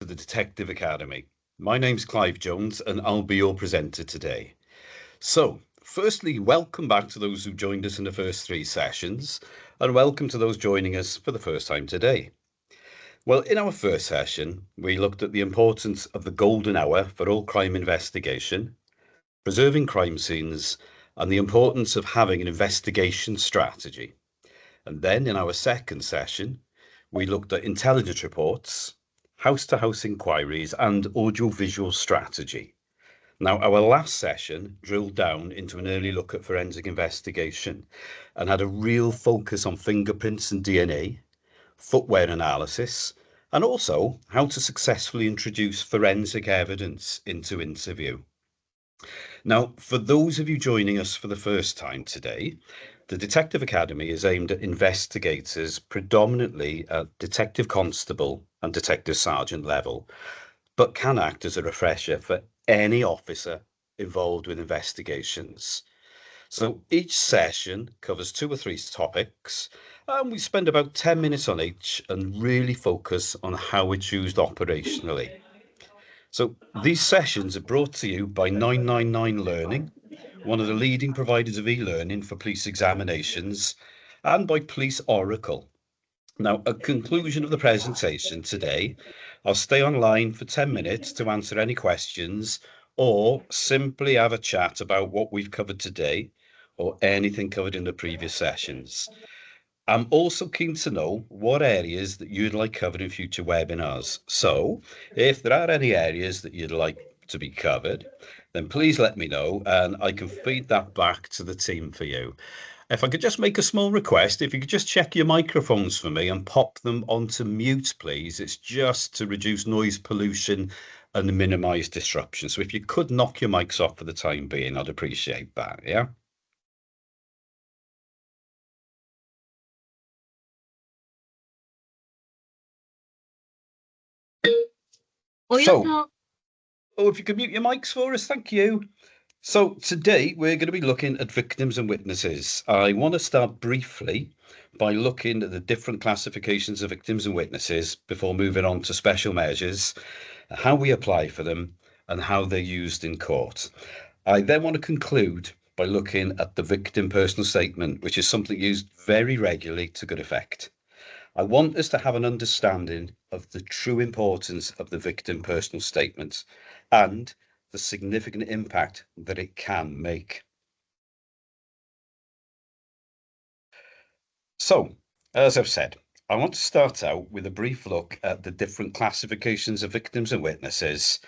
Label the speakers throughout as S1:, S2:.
S1: the Detective Academy. My name's Clive Jones and I'll be your presenter today. So, firstly, welcome back to those who joined us in the first 3 sessions, and welcome to those joining us for the first time today. Well, in our first session, we looked at the importance of the golden hour for all crime investigation, preserving crime scenes, and the importance of having an investigation strategy. And then in our second session, we looked at intelligence reports, house-to-house inquiries, and audiovisual strategy. Now, our last session drilled down into an early look at forensic investigation and had a real focus on fingerprints and DNA, footwear analysis, and also how to successfully introduce forensic evidence into interview. Now, for those of you joining us for the first time today, the Detective Academy is aimed at investigators predominantly at detective constable and detective sergeant level, but can act as a refresher for any officer involved with investigations. So each session covers 2 or 3 topics, and we spend about 10 minutes on each and really focus on how it's used operationally. So these sessions are brought to you by 999 Learning, one of the leading providers of e-learning for police examinations, and by Police Oracle. Now, at conclusion of the presentation today, I'll stay online for 10 minutes to answer any questions or simply have a chat about what we've covered today or anything covered in the previous sessions. I'm also keen to know what areas that you'd like covered in future webinars. So if there are any areas that you'd like to be covered, then please let me know and I can feed that back to the team for you. If I could just make a small request, if you could just check your microphones for me and pop them onto mute, please. It's just to reduce noise pollution and minimize disruption. So if you could knock your mics off for the time being, I'd appreciate that, yeah? So, if you could mute your mics for us, thank you. So today we're going to be looking at victims and witnesses. I want to start briefly by looking at the different classifications of victims and witnesses before moving on to special measures, how we apply for them, and how they're used in court. I then want to conclude by looking at the victim personal statement, which is something used very regularly to good effect. I want us to have an understanding of the true importance of the victim personal statement and the significant impact that it can make. So, as I've said, I want to start out with a brief look at the different classifications of victims and witnesses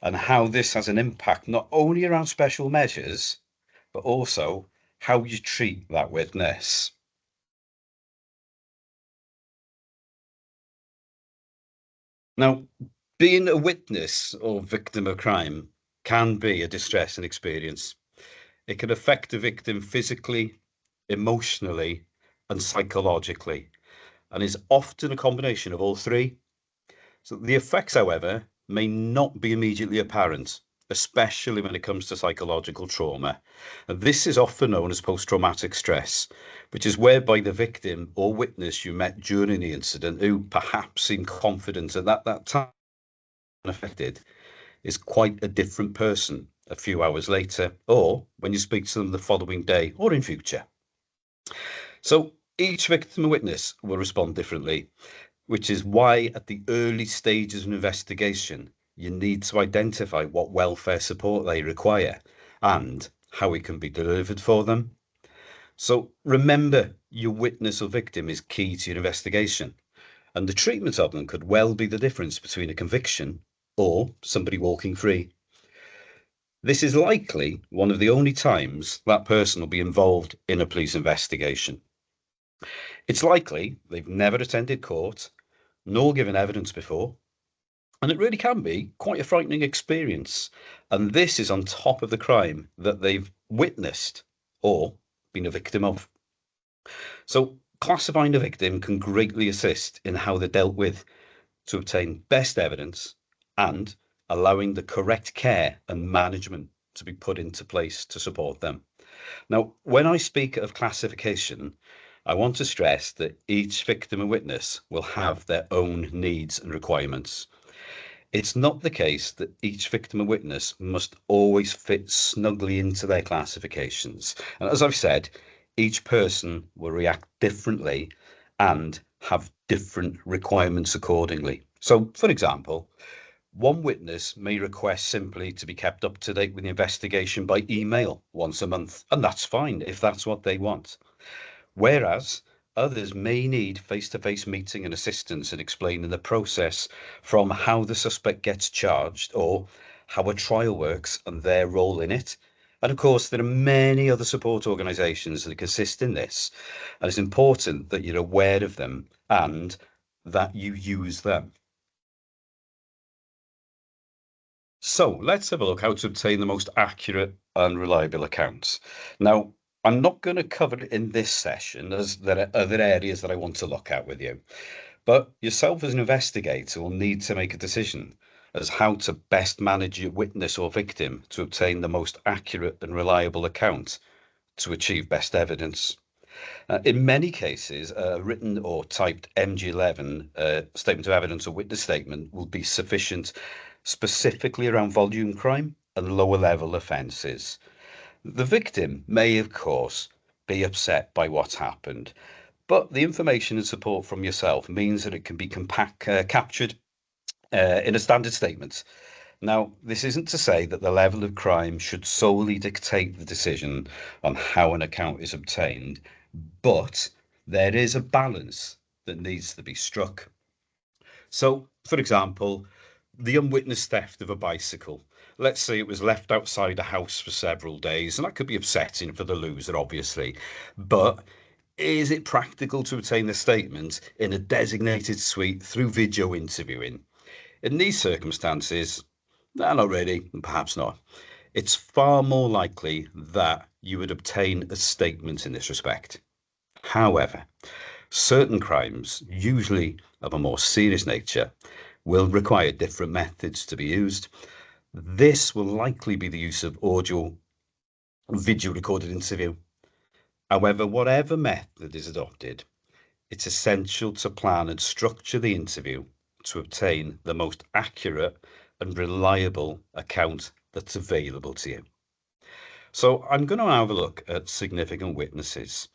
S1: and how this has an impact not only around special measures, but also how you treat that witness. Now, being a witness or victim of crime can be a distressing experience. It can affect the victim physically, emotionally, and psychologically, and is often a combination of all three. So the effects, however, may not be immediately apparent, especially when it comes to psychological trauma. And this is often known as post-traumatic stress, which is whereby the victim or witness you met during the incident, who perhaps seemed confident at that time affected, is quite a different person a few hours later, or when you speak to them the following day or in future. So each victim and witness will respond differently, which is why at the early stages of an investigation, you need to identify what welfare support they require and how it can be delivered for them. So remember, your witness or victim is key to your investigation, and the treatment of them could well be the difference between a conviction or somebody walking free. This is likely one of the only times that person will be involved in a police investigation. It's likely they've never attended court, nor given evidence before, and it really can be quite a frightening experience. And this is on top of the crime that they've witnessed or been a victim of. So classifying a victim can greatly assist in how they're dealt with to obtain best evidence and allowing the correct care and management to be put into place to support them. Now, when I speak of classification, I want to stress that each victim and witness will have their own needs and requirements. It's not the case that each victim and witness must always fit snugly into their classifications. And as I've said, each person will react differently and have different requirements accordingly. So, for example, one witness may request simply to be kept up to date with the investigation by email once a month, and that's fine if that's what they want. Whereas others may need face-to-face meeting and assistance in explaining the process from how the suspect gets charged or how a trial works and their role in it. And of course, there are many other support organisations that assist in this, and it's important that you're aware of them and that you use them. So let's have a look how to obtain the most accurate and reliable accounts. Now, I'm not going to cover it in this session as there are other areas that I want to look at with you, but yourself as an investigator will need to make a decision as how to best manage your witness or victim to obtain the most accurate and reliable account to achieve best evidence. In many cases, a written or typed MG11 statement of evidence or witness statement will be sufficient, specifically around volume crime and lower level offences. The victim may, of course, be upset by what's happened, but the information and support from yourself means that it can be captured in a standard statement. Now, this isn't to say that the level of crime should solely dictate the decision on how an account is obtained, but there is a balance that needs to be struck. So, for example, the unwitnessed theft of a bicycle. Let's say it was left outside a house for several days, and that could be upsetting for the loser, obviously. But is it practical to obtain the statement in a designated suite through video interviewing? In these circumstances, no, not really, and perhaps not. It's far more likely that you would obtain a statement in this respect. However, certain crimes, usually of a more serious nature, will require different methods to be used. This will likely be the use of audio video recorded interview. However, whatever method is adopted, it's essential to plan and structure the interview to obtain the most accurate and reliable account that's available to you. So I'm going to have a look at significant witnesses.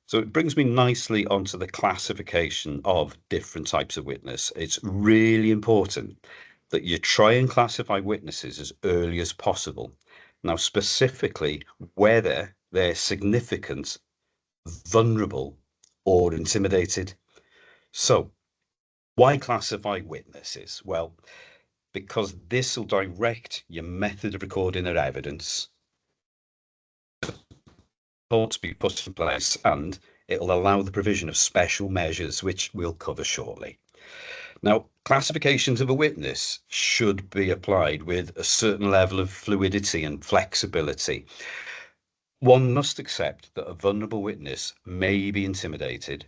S1: So it brings me nicely onto the classification of different types of witness. It's really important that you try and classify witnesses as early as possible. Now, specifically, whether they're significant, vulnerable, or intimidated. So, why classify witnesses? Well, because this will direct your method of recording their evidence, to be put in place, and it'll allow the provision of special measures, which we'll cover shortly. Now, classifications of a witness should be applied with a certain level of fluidity and flexibility. One must accept that a vulnerable witness may be intimidated,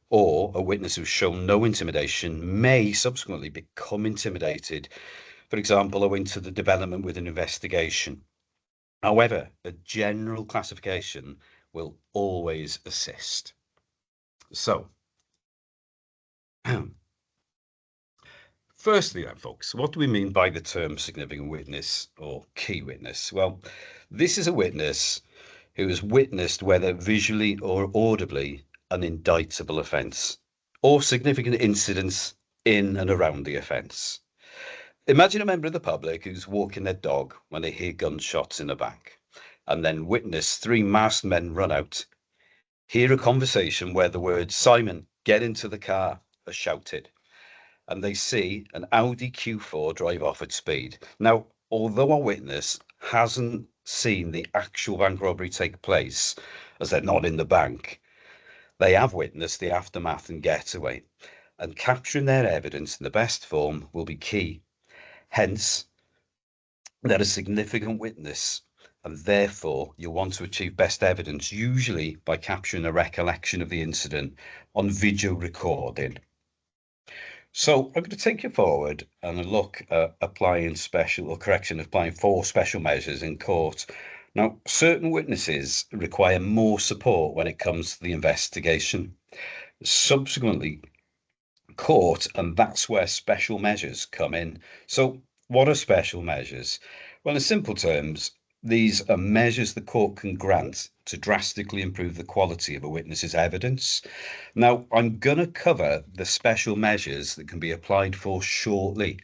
S1: or a witness who's shown no intimidation may subsequently become intimidated, for example, owing to the development with an investigation. However, a general classification will always assist. So, firstly then, folks, what do we mean by the term significant witness or key witness? Well, this is a witness who has witnessed, whether visually or audibly, an indictable offence or significant incidents in and around the offence. Imagine a member of the public who's walking their dog when they hear gunshots in a bank, and then witness three masked men run out, hear a conversation where the words "Simon, get into the car" are shouted, and they see an Audi Q4 drive off at speed. Now, although our witness hasn't seen the actual bank robbery take place, as they're not in the bank, they have witnessed the aftermath and getaway, and capturing their evidence in the best form will be key. Hence, they're a significant witness, and therefore you'll want to achieve best evidence, usually by capturing a recollection of the incident on video recording. So I'm going to take you forward and look at applying four special measures in court. Now, certain witnesses require more support when it comes to the investigation. Subsequently, court, and that's where special measures come in. So, what are special measures? Well, in simple terms, these are measures the court can grant to drastically improve the quality of a witness's evidence. Now, I'm going to cover the special measures that can be applied for shortly,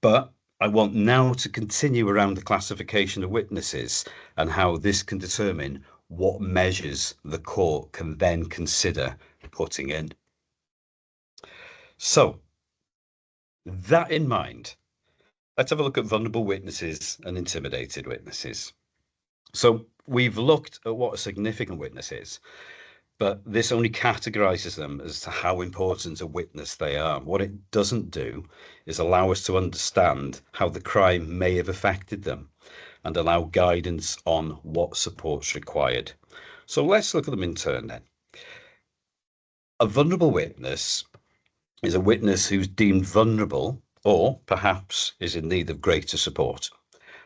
S1: but I want now to continue around the classification of witnesses and how this can determine what measures the court can then consider putting in. So, that in mind, let's have a look at vulnerable witnesses and intimidated witnesses. So, we've looked at what a significant witness is, but this only categorizes them as to how important a witness they are. What it doesn't do is allow us to understand how the crime may have affected them and allow guidance on what support's required. So let's look at them in turn then. A vulnerable witness is a witness who's deemed vulnerable or perhaps is in need of greater support.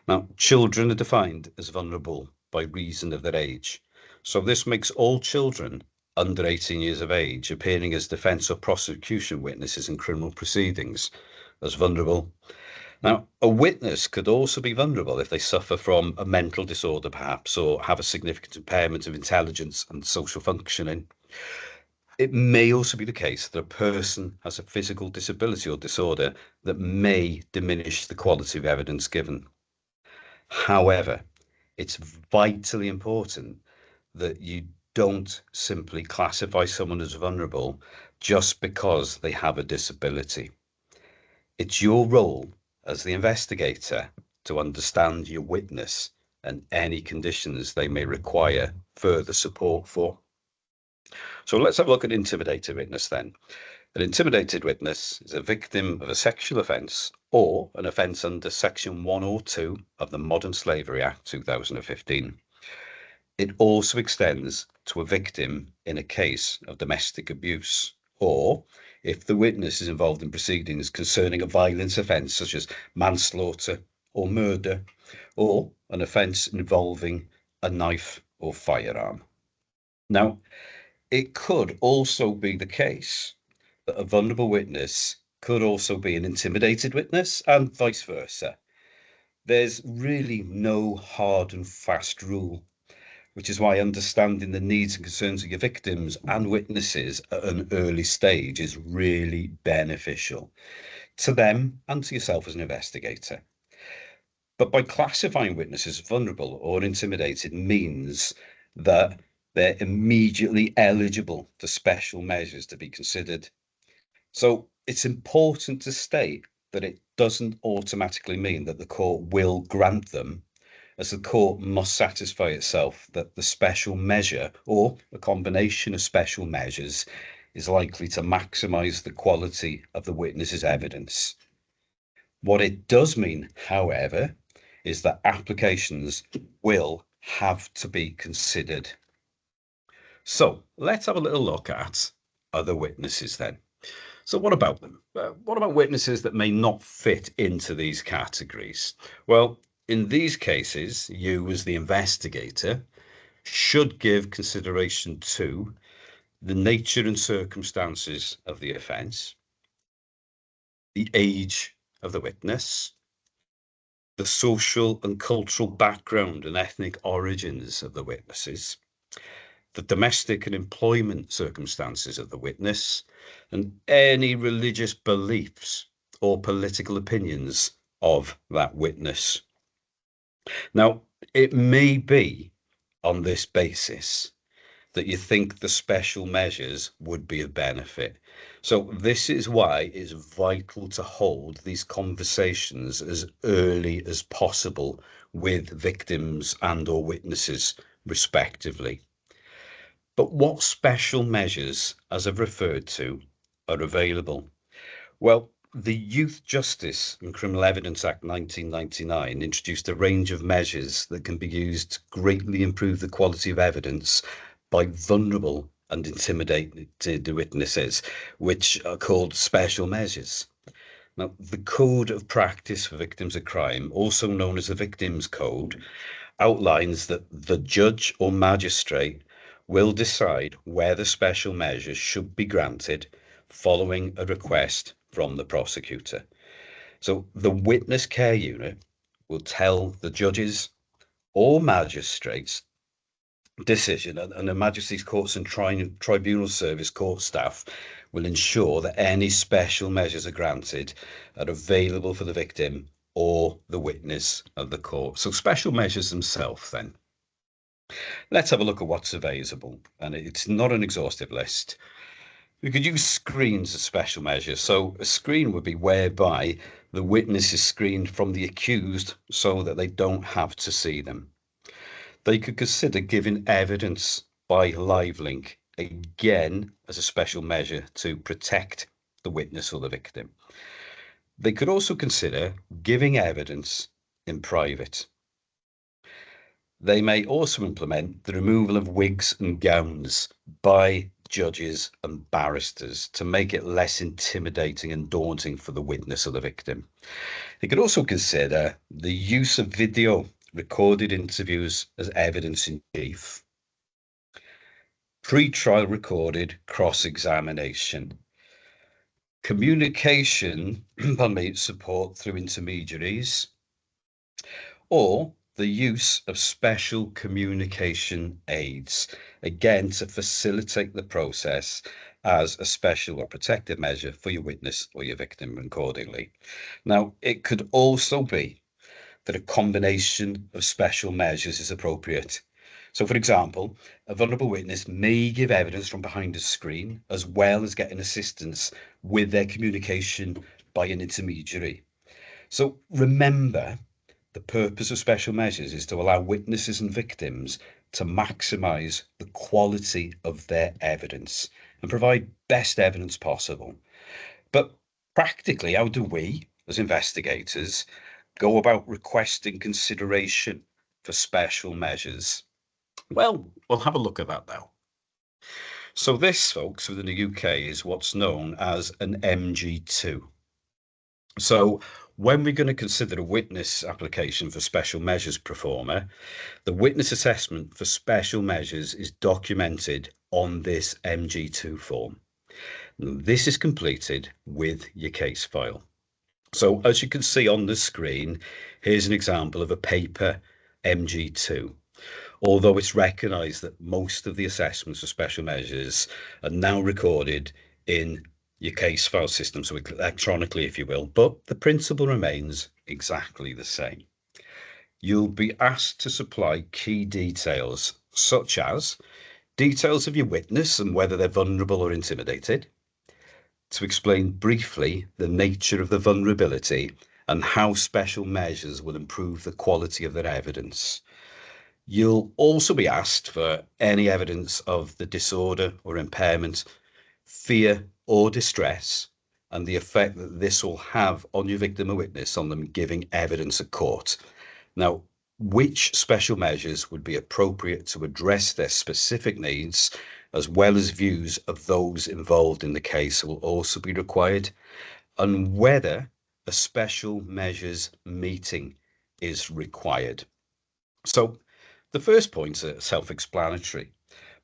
S1: Now, children are defined as vulnerable by reason of their age. So this makes all children under 18 years of age appearing as defence or prosecution witnesses in criminal proceedings as vulnerable. Now, a witness could also be vulnerable if they suffer from a mental disorder, perhaps, or have a significant impairment of intelligence and social functioning. It may also be the case that a person has a physical disability or disorder that may diminish the quality of evidence given. However, it's vitally important that you don't simply classify someone as vulnerable just because they have a disability. It's your role as the investigator to understand your witness and any conditions they may require further support for. So let's have a look at intimidated witness then. An intimidated witness is a victim of a sexual offence or an offence under Section 1 or 2 of the Modern Slavery Act 2015. It also extends to a victim in a case of domestic abuse, or if the witness is involved in proceedings concerning a violence offence such as manslaughter or murder, or an offence involving a knife or firearm. Now, it could also be the case that a vulnerable witness could also be an intimidated witness and vice versa. There's really no hard and fast rule, which is why understanding the needs and concerns of your victims and witnesses at an early stage is really beneficial to them and to yourself as an investigator. But by classifying witnesses as vulnerable or intimidated means that they're immediately eligible for special measures to be considered. So it's important to state that it doesn't automatically mean that the court will grant them, as the court must satisfy itself that the special measure or a combination of special measures is likely to maximise the quality of the witness's evidence. What it does mean, however, is that applications will have to be considered. So let's have a little look at other witnesses then. So what about them? What about witnesses that may not fit into these categories? Well, in these cases, you as the investigator should give consideration to the nature and circumstances of the offence, the age of the witness, the social and cultural background and ethnic origins of the witnesses, the domestic and employment circumstances of the witness, and any religious beliefs or political opinions of that witness. Now, it may be on this basis that you think the special measures would be of benefit. So this is why it's vital to hold these conversations as early as possible with victims and or witnesses, respectively. But what special measures, as I've referred to, are available? Well, the Youth Justice and Criminal Evidence Act 1999 introduced a range of measures that can be used to greatly improve the quality of evidence by vulnerable and intimidated witnesses, which are called special measures. Now, the Code of Practice for Victims of Crime, also known as the Victims Code, outlines that the judge or magistrate will decide whether special measures should be granted following a request from the prosecutor. So the witness care unit will tell the judges or magistrates decision, and the Majesty's Courts and Tribunal Service court staff will ensure that any special measures are granted are available for the victim or the witness of the court. So special measures themselves then. Let's have a look at what's available, and it's not an exhaustive list. We could use screens as special measures. So a screen would be whereby the witness is screened from the accused so that they don't have to see them. They could consider giving evidence by live link, again, as a special measure to protect the witness or the victim. They could also consider giving evidence in private. They may also implement the removal of wigs and gowns by judges and barristers to make it less intimidating and daunting for the witness or the victim. They could also consider the use of video recorded interviews as evidence in chief, pre-trial recorded cross-examination, communication support through intermediaries, or the use of special communication aids, again to facilitate the process as a special or protective measure for your witness or your victim accordingly. Now, it could also be that a combination of special measures is appropriate. So, for example, a vulnerable witness may give evidence from behind a screen, as well as getting assistance with their communication by an intermediary. So remember, the purpose of special measures is to allow witnesses and victims to maximise the quality of their evidence and provide best evidence possible. But practically, how do we, as investigators, go about requesting consideration for special measures? Well, we'll have a look at that now. So this, folks, within the UK is what's known as an MG2. So when we're going to consider a witness application for special measures pro forma, the witness assessment for special measures is documented on this MG2 form. Now, this is completed with your case file. So as you can see on the screen, here's an example of a paper MG2. Although it's recognised that most of the assessments for special measures are now recorded in your case file system, so electronically, if you will, but the principle remains exactly the same. You'll be asked to supply key details, such as details of your witness and whether they're vulnerable or intimidated, to explain briefly the nature of the vulnerability and how special measures will improve the quality of their evidence. You'll also be asked for any evidence of the disorder or impairment, fear or distress, and the effect that this will have on your victim or witness on them giving evidence at court. Now, which special measures would be appropriate to address their specific needs, as well as views of those involved in the case, will also be required, and whether a special measures meeting is required. So the first points are self-explanatory,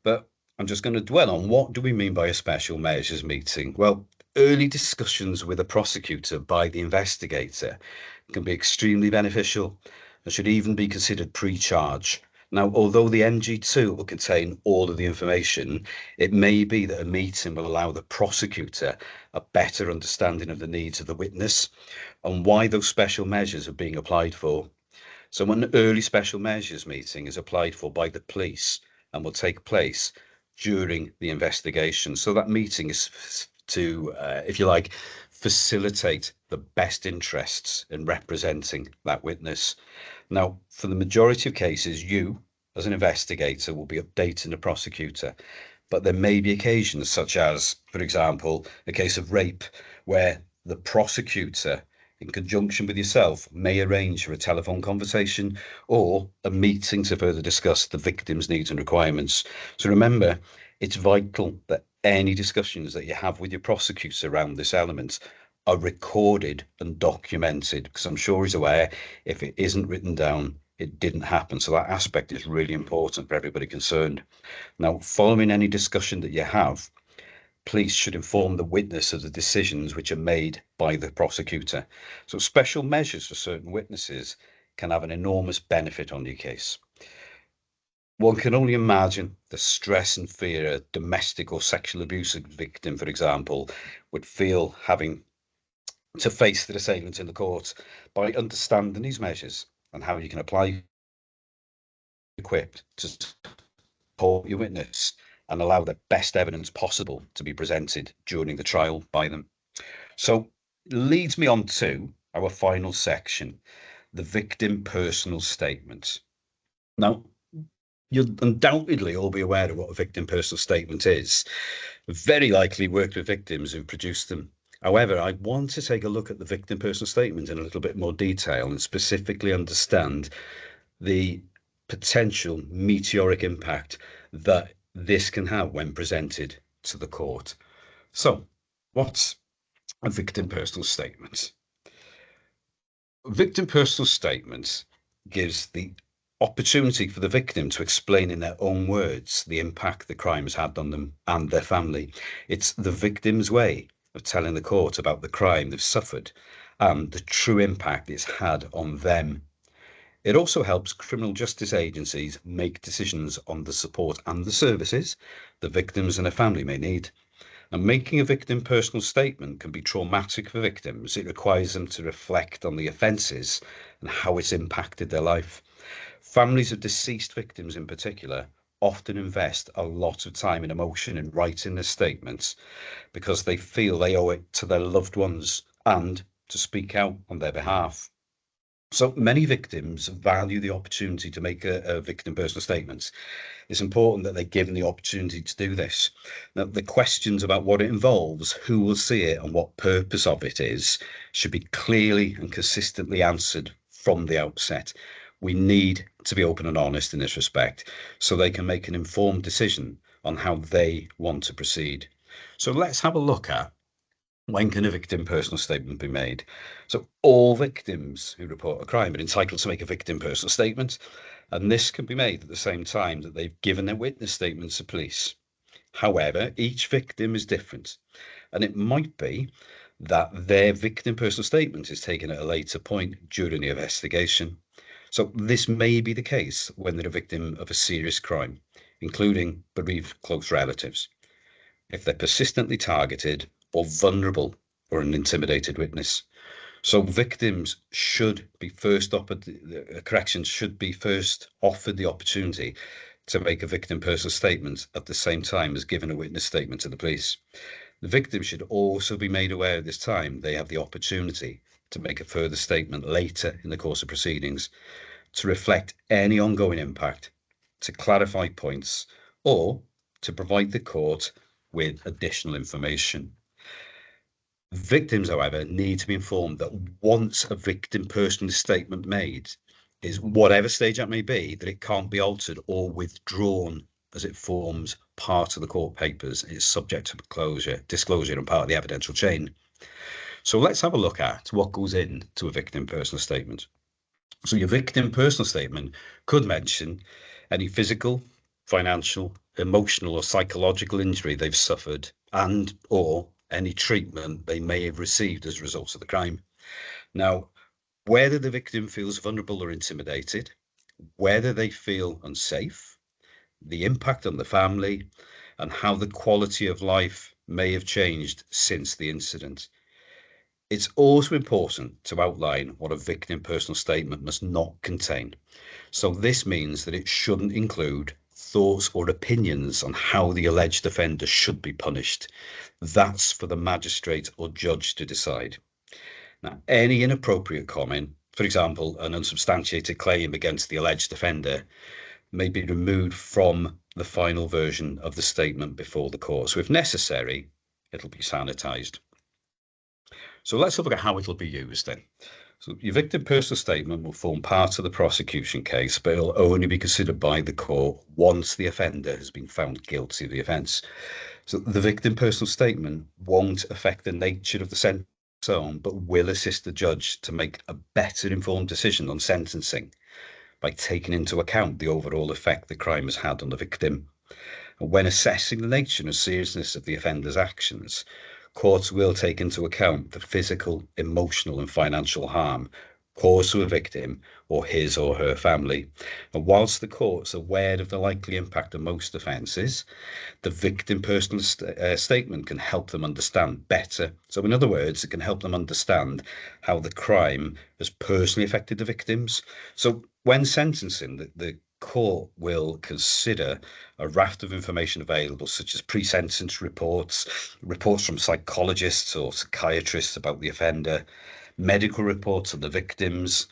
S1: but I'm just going to dwell on what do we mean by a special measures meeting? Well, early discussions with a prosecutor by the investigator can be extremely beneficial and should even be considered pre-charge. Now, although the MG2 will contain all of the information, it may be that a meeting will allow the prosecutor a better understanding of the needs of the witness and why those special measures are being applied for. So an early special measures meeting is applied for by the police and will take place during the investigation. So that meeting is to, if you like, facilitate the best interests in representing that witness. Now, for the majority of cases, you, as an investigator, will be updating the prosecutor, but there may be occasions such as, for example, a case of rape, where the prosecutor, in conjunction with yourself, may arrange for a telephone conversation or a meeting to further discuss the victim's needs and requirements. So remember, it's vital that any discussions that you have with your prosecutor around this element are recorded and documented, because I'm sure he's aware if it isn't written down, it didn't happen. So that aspect is really important for everybody concerned. Now, following any discussion that you have, police should inform the witness of the decisions which are made by the prosecutor. So special measures for certain witnesses can have an enormous benefit on your case. One can only imagine the stress and fear a domestic or sexual abuse victim, for example, would feel having to face the assailant in the court. By understanding these measures and how you can apply equipped to support your witness and allow the best evidence possible to be presented during the trial by them. So leads me on to our final section, the victim personal statement. Now, you'll undoubtedly all be aware of what a victim personal statement is. Very likely worked with victims who produced them. However, I want to take a look at the victim personal statement in a little bit more detail and specifically understand the potential meteoric impact that this can have when presented to the court. So, what's a victim personal statement? Victim personal statement gives the opportunity for the victim to explain in their own words the impact the crime has had on them and their family. It's the victim's way of telling the court about the crime they've suffered and the true impact it's had on them. It also helps criminal justice agencies make decisions on the support and the services the victims and their family may need. And making a victim personal statement can be traumatic for victims. It requires them to reflect on the offences and how it's impacted their life. Families of deceased victims in particular often invest a lot of time and emotion in writing their statements because they feel they owe it to their loved ones and to speak out on their behalf. So many victims value the opportunity to make a victim personal statement. It's important that they're given the opportunity to do this. Now, the questions about what it involves, who will see it, and what purpose of it is should be clearly and consistently answered from the outset. We need to be open and honest in this respect so they can make an informed decision on how they want to proceed. So let's have a look at when can a victim personal statement be made? So all victims who report a crime are entitled to make a victim personal statement, and this can be made at the same time that they've given their witness statements to police. However, each victim is different, and it might be that their victim personal statement is taken at a later point during the investigation. So this may be the case when they're a victim of a serious crime, including bereaved close relatives, if they're persistently targeted or vulnerable or an intimidated witness. So victims should be first offered, corrections should be first offered the opportunity to make a victim personal statement at the same time as giving a witness statement to the police. The victim should also be made aware at this time they have the opportunity to make a further statement later in the course of proceedings to reflect any ongoing impact, to clarify points, or to provide the court with additional information. Victims, however, need to be informed that once a victim personal statement made, is whatever stage that may be, that it can't be altered or withdrawn as it forms part of the court papers. It's subject to disclosure and part of the evidential chain. So let's have a look at what goes into a victim personal statement. So your victim personal statement could mention any physical, financial, emotional, or psychological injury they've suffered and or any treatment they may have received as a result of the crime. Now, whether the victim feels vulnerable or intimidated, whether they feel unsafe, the impact on the family, and how the quality of life may have changed since the incident. It's also important to outline what a victim personal statement must not contain. So this means that it shouldn't include thoughts or opinions on how the alleged offender should be punished. That's for the magistrate or judge to decide. Now, any inappropriate comment, for example, an unsubstantiated claim against the alleged offender, may be removed from the final version of the statement before the court. So if necessary, it'll be sanitized. So let's have a look at how it'll be used then. So your victim personal statement will form part of the prosecution case, but it'll only be considered by the court once the offender has been found guilty of the offence. So the victim personal statement won't affect the nature of the sentence, but will assist the judge to make a better informed decision on sentencing by taking into account the overall effect the crime has had on the victim. When assessing the nature and seriousness of the offender's actions, courts will take into account the physical, emotional, and financial harm caused to a victim or his or her family. And whilst the court's aware of the likely impact of most offences, the victim personal statement can help them understand better. So, in other words, it can help them understand how the crime has personally affected the victims. So, when sentencing, the court will consider a raft of information available, such as pre-sentence reports, reports from psychologists or psychiatrists about the offender, medical reports of the victims,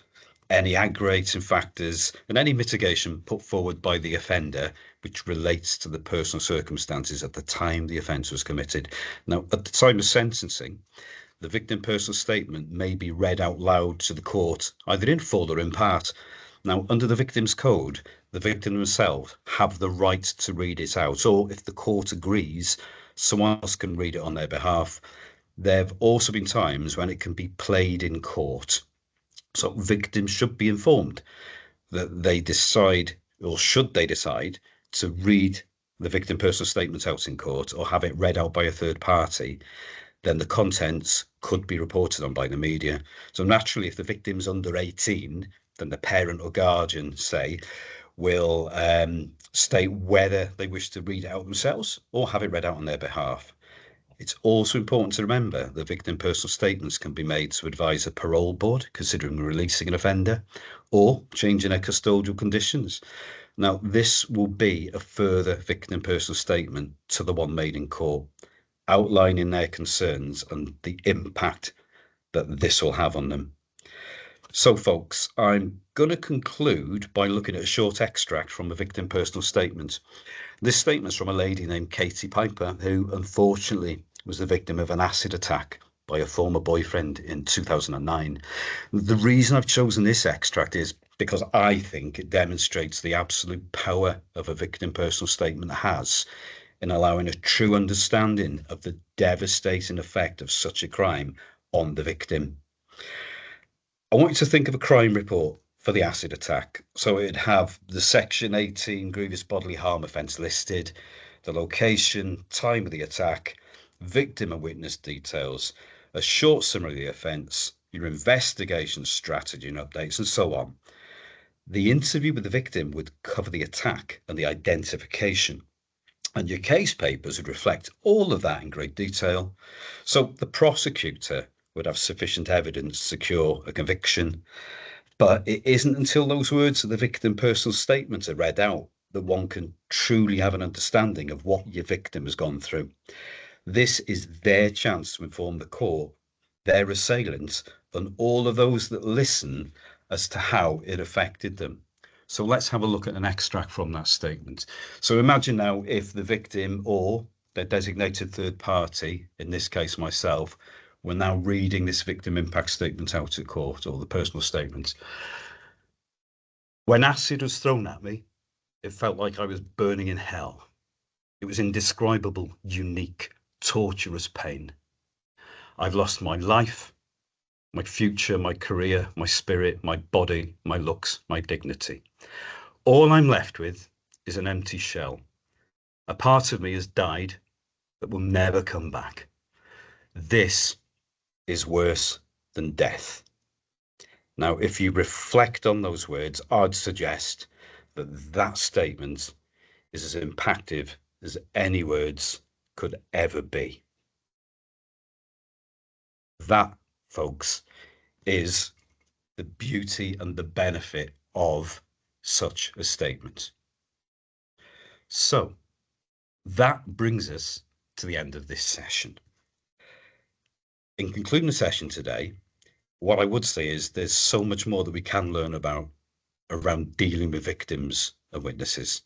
S1: any aggravating factors, and any mitigation put forward by the offender which relates to the personal circumstances at the time the offence was committed. Now, at the time of sentencing, the victim personal statement may be read out loud to the court, either in full or in part. Now, under the Victims Code, the victim themselves have the right to read it out, or if the court agrees, someone else can read it on their behalf. There have also been times when it can be played in court. So victims should be informed that they decide, or should they decide, to read the victim personal statement out in court or have it read out by a third party, then the contents could be reported on by the media. So naturally, if the victim's under 18, then the parent or guardian, say, will state whether they wish to read it out themselves or have it read out on their behalf. It's also important to remember that victim personal statements can be made to advise a parole board considering releasing an offender or changing their custodial conditions. Now, this will be a further victim personal statement to the one made in court, outlining their concerns and the impact that this will have on them. So, folks, I'm going to conclude by looking at a short extract from a victim personal statement. This statement's from a lady named Katie Piper, who unfortunately was the victim of an acid attack by a former boyfriend in 2009. The reason I've chosen this extract is because I think it demonstrates the absolute power of a victim personal statement has in allowing a true understanding of the devastating effect of such a crime on the victim. I want you to think of a crime report for the acid attack. So it'd have the Section 18 grievous bodily harm offence listed, the location, time of the attack, victim and witness details, a short summary of the offence, your investigation strategy and updates, and so on. The interview with the victim would cover the attack and the identification, and your case papers would reflect all of that in great detail. So the prosecutor would have sufficient evidence to secure a conviction. But it isn't until those words of the victim personal statement are read out that one can truly have an understanding of what your victim has gone through. This is their chance to inform the court, their assailants, and all of those that listen as to how it affected them. So let's have a look at an extract from that statement. So imagine now if the victim or their designated third party, in this case myself, were now reading this victim impact statement out at court, or the personal statement. When acid was thrown at me, it felt like I was burning in hell. It was indescribable, unique, torturous pain. I've lost my life, my future, my career, my spirit, my body, my looks, my dignity. All I'm left with is an empty shell. A part of me has died that will never come back. This is worse than death. Now, if you reflect on those words, I'd suggest that that statement is as impactful as any words could ever be. That, folks, is the beauty and the benefit of such a statement. So that brings us to the end of this session. In concluding the session today, what I would say is there's so much more that we can learn about around dealing with victims and witnesses.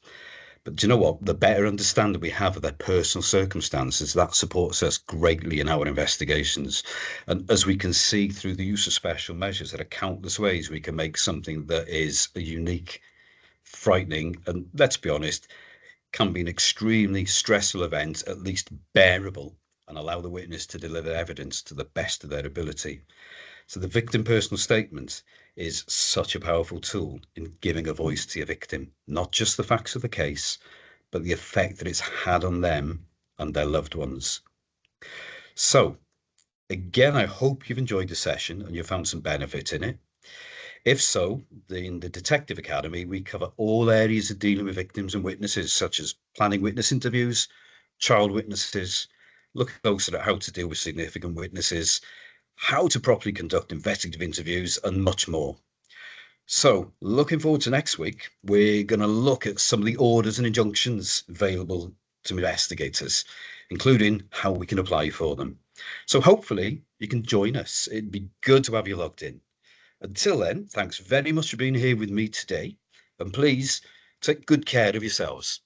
S1: But do you know what? The better understanding we have of their personal circumstances, that supports us greatly in our investigations. And as we can see through the use of special measures, there are countless ways we can make something that is a unique, frightening, and let's be honest, can be an extremely stressful event, at least bearable, and allow the witness to deliver evidence to the best of their ability. So the victim personal statement is such a powerful tool in giving a voice to your victim, not just the facts of the case, but the effect that it's had on them and their loved ones. So, again, I hope you've enjoyed the session and you found some benefit in it. If so, in the Detective Academy, we cover all areas of dealing with victims and witnesses, such as planning witness interviews, child witnesses, look closer at how to deal with significant witnesses, how to properly conduct investigative interviews, and much more. So, looking forward to next week, we're going to look at some of the orders and injunctions available to investigators, including how we can apply for them. So, hopefully, you can join us. It'd be good to have you logged in. Until then, thanks very much for being here with me today. And please take good care of yourselves.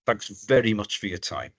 S1: Thanks very much for your time.